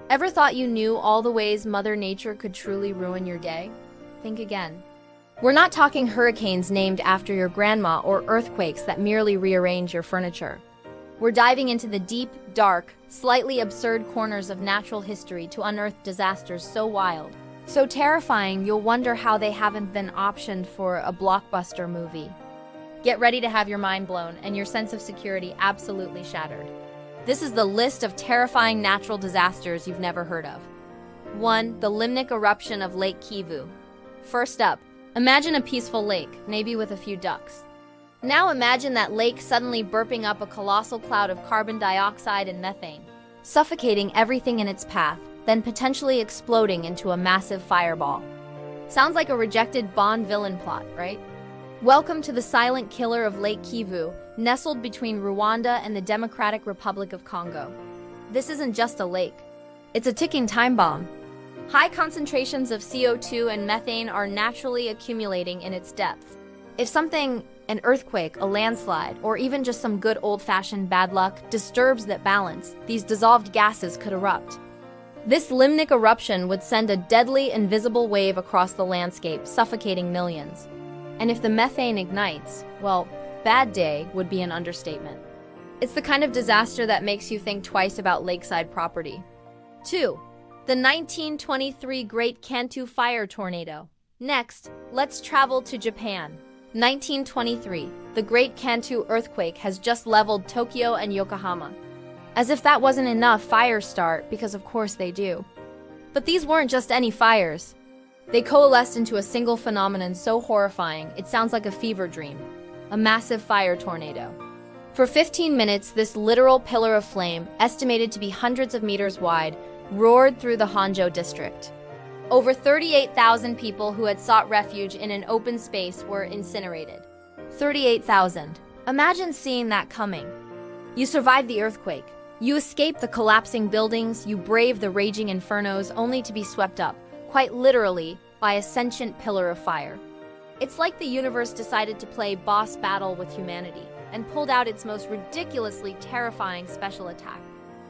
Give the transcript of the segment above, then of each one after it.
Ever thought you knew all the ways Mother Nature could truly ruin your day? Think again. We're not talking hurricanes named after your grandma or earthquakes that merely rearrange your furniture. We're diving into the deep, dark, slightly absurd corners of natural history to unearth disasters so wild, so terrifying you'll wonder how they haven't been optioned for a blockbuster movie. Get ready to have your mind blown and your sense of security absolutely shattered. This is the list of terrifying natural disasters you've never heard of. 1. The Limnic eruption of Lake Kivu. First up, imagine a peaceful lake, maybe with a few ducks. Now imagine that lake suddenly burping up a colossal cloud of carbon dioxide and methane, suffocating everything in its path, then potentially exploding into a massive fireball. Sounds like a rejected Bond villain plot, right? Welcome to the silent killer of Lake Kivu, nestled between Rwanda and the Democratic Republic of Congo. This isn't just a lake. It's a ticking time bomb. High concentrations of CO2 and methane are naturally accumulating in its depths. If something, an earthquake, a landslide, or even just some good old-fashioned bad luck, disturbs that balance, these dissolved gases could erupt. This Limnic eruption would send a deadly, invisible wave across the landscape, suffocating millions. And if the methane ignites, well, bad day would be an understatement. It's the kind of disaster that makes you think twice about lakeside property. 2. The 1923 Great Kantō Fire Tornado. Next, let's travel to Japan. 1923, the Great Kantō earthquake has just leveled Tokyo and Yokohama. As if that wasn't enough, fires start, because of course they do. But these weren't just any fires. They coalesced into a single phenomenon so horrifying, it sounds like a fever dream. A massive fire tornado. For 15 minutes, this literal pillar of flame, estimated to be hundreds of meters wide, roared through the Honjo district. Over 38,000 people who had sought refuge in an open space were incinerated. 38,000. Imagine seeing that coming. You survived the earthquake. You escaped the collapsing buildings, you braved the raging infernos, only to be swept up, quite literally, by a sentient pillar of fire. It's like the universe decided to play boss battle with humanity and pulled out its most ridiculously terrifying special attack.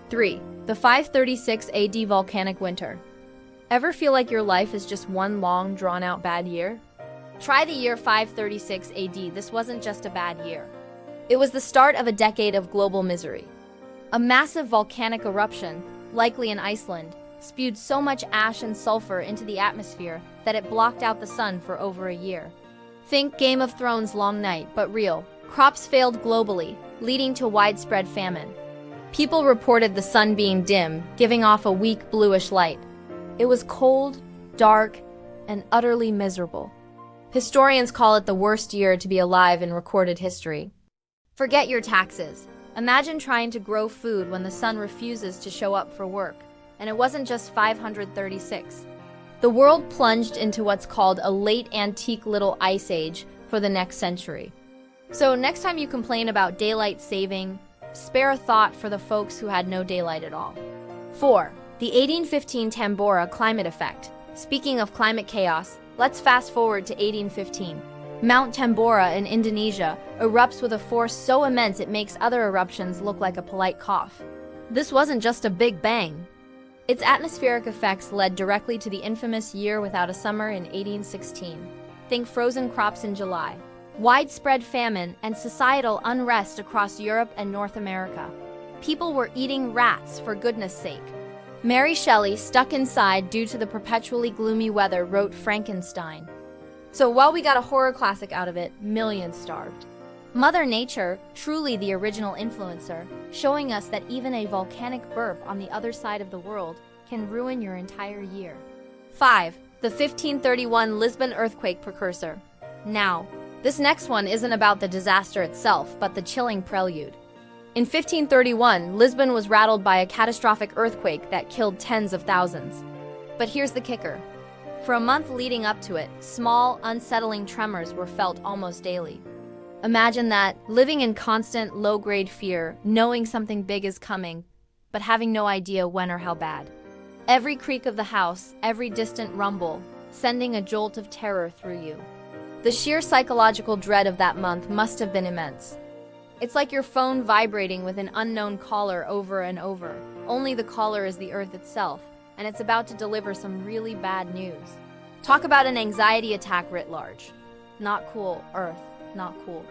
3. The 536 AD Volcanic Winter. Ever feel like your life is just one long, drawn-out bad year? Try the year 536 AD. This wasn't just a bad year. It was the start of a decade of global misery. A massive volcanic eruption, likely in Iceland, spewed so much ash and sulfur into the atmosphere that it blocked out the sun for over a year. Think Game of Thrones long night, but real. Crops failed globally, leading to widespread famine. People reported the sun being dim, giving off a weak bluish light. It was cold, dark, and utterly miserable. Historians call it the worst year to be alive in recorded history. Forget your taxes. Imagine trying to grow food when the sun refuses to show up for work. And it wasn't just 536. The world plunged into what's called a late antique little ice age for the next century. So next time you complain about daylight saving, spare a thought for the folks who had no daylight at all. 4. The 1815 Tambora climate effect. Speaking of climate chaos, let's fast forward to 1815. Mount Tambora in Indonesia erupts with a force so immense it makes other eruptions look like a polite cough. This wasn't just a big bang. Its atmospheric effects led directly to the infamous year without a summer in 1816. Think frozen crops in July, widespread famine, and societal unrest across Europe and North America. People were eating rats, for goodness sake. Mary Shelley, stuck inside due to the perpetually gloomy weather, wrote Frankenstein. So while we got a horror classic out of it, millions starved. Mother Nature, truly the original influencer, showing us that even a volcanic burp on the other side of the world can ruin your entire year. 5. The 1531 Lisbon earthquake precursor. Now, this next one isn't about the disaster itself, but the chilling prelude. In 1531, Lisbon was rattled by a catastrophic earthquake that killed tens of thousands. But here's the kicker. For a month leading up to it, small, unsettling tremors were felt almost daily. Imagine that, living in constant, low-grade fear, knowing something big is coming, but having no idea when or how bad. Every creak of the house, every distant rumble, sending a jolt of terror through you. The sheer psychological dread of that month must have been immense. It's like your phone vibrating with an unknown caller over and over. Only the caller is the Earth itself, and it's about to deliver some really bad news. Talk about an anxiety attack writ large. Not cool, Earth. Not cool.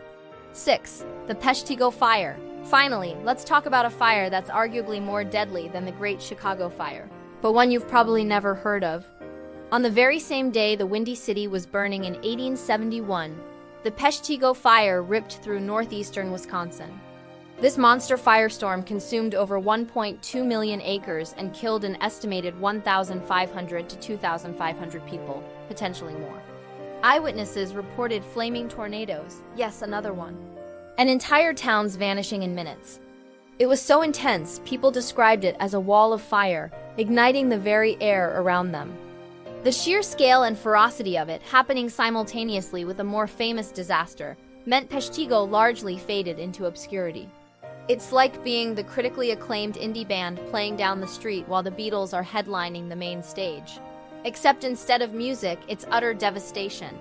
6. The Peshtigo Fire. Finally, let's talk about a fire that's arguably more deadly than the Great Chicago Fire, but one you've probably never heard of. On the very same day the Windy City was burning in 1871, the Peshtigo Fire ripped through northeastern Wisconsin. This monster firestorm consumed over 1.2 million acres and killed an estimated 1,500 to 2,500 people, potentially more. Eyewitnesses reported flaming tornadoes, yes, another one, and entire towns vanishing in minutes. It was so intense, people described it as a wall of fire, igniting the very air around them. The sheer scale and ferocity of it, happening simultaneously with a more famous disaster, meant Peshtigo largely faded into obscurity. It's like being the critically acclaimed indie band playing down the street while the Beatles are headlining the main stage. Except instead of music, it's utter devastation.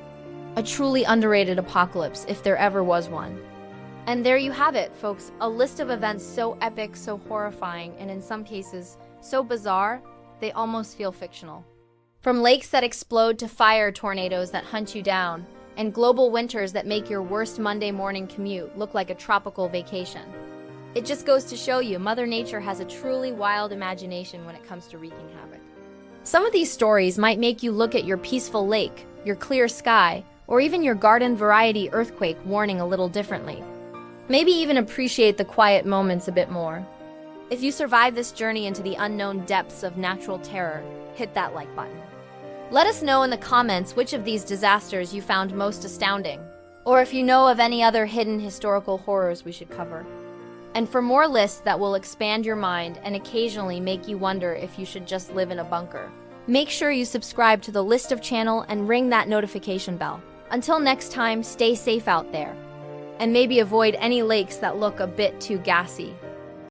A truly underrated apocalypse, if there ever was one. And there you have it, folks, a list of events so epic, so horrifying, and in some cases, so bizarre, they almost feel fictional. From lakes that explode to fire tornadoes that hunt you down, and global winters that make your worst Monday morning commute look like a tropical vacation. It just goes to show you, Mother Nature has a truly wild imagination when it comes to wreaking havoc. Some of these stories might make you look at your peaceful lake, your clear sky, or even your garden variety earthquake warning a little differently. Maybe even appreciate the quiet moments a bit more. If you survive this journey into the unknown depths of natural terror, hit that like button. Let us know in the comments which of these disasters you found most astounding, or if you know of any other hidden historical horrors we should cover. And for more lists that will expand your mind and occasionally make you wonder if you should just live in a bunker, make sure you subscribe to the List of channel and ring that notification bell. Until next time, stay safe out there. And maybe avoid any lakes that look a bit too gassy.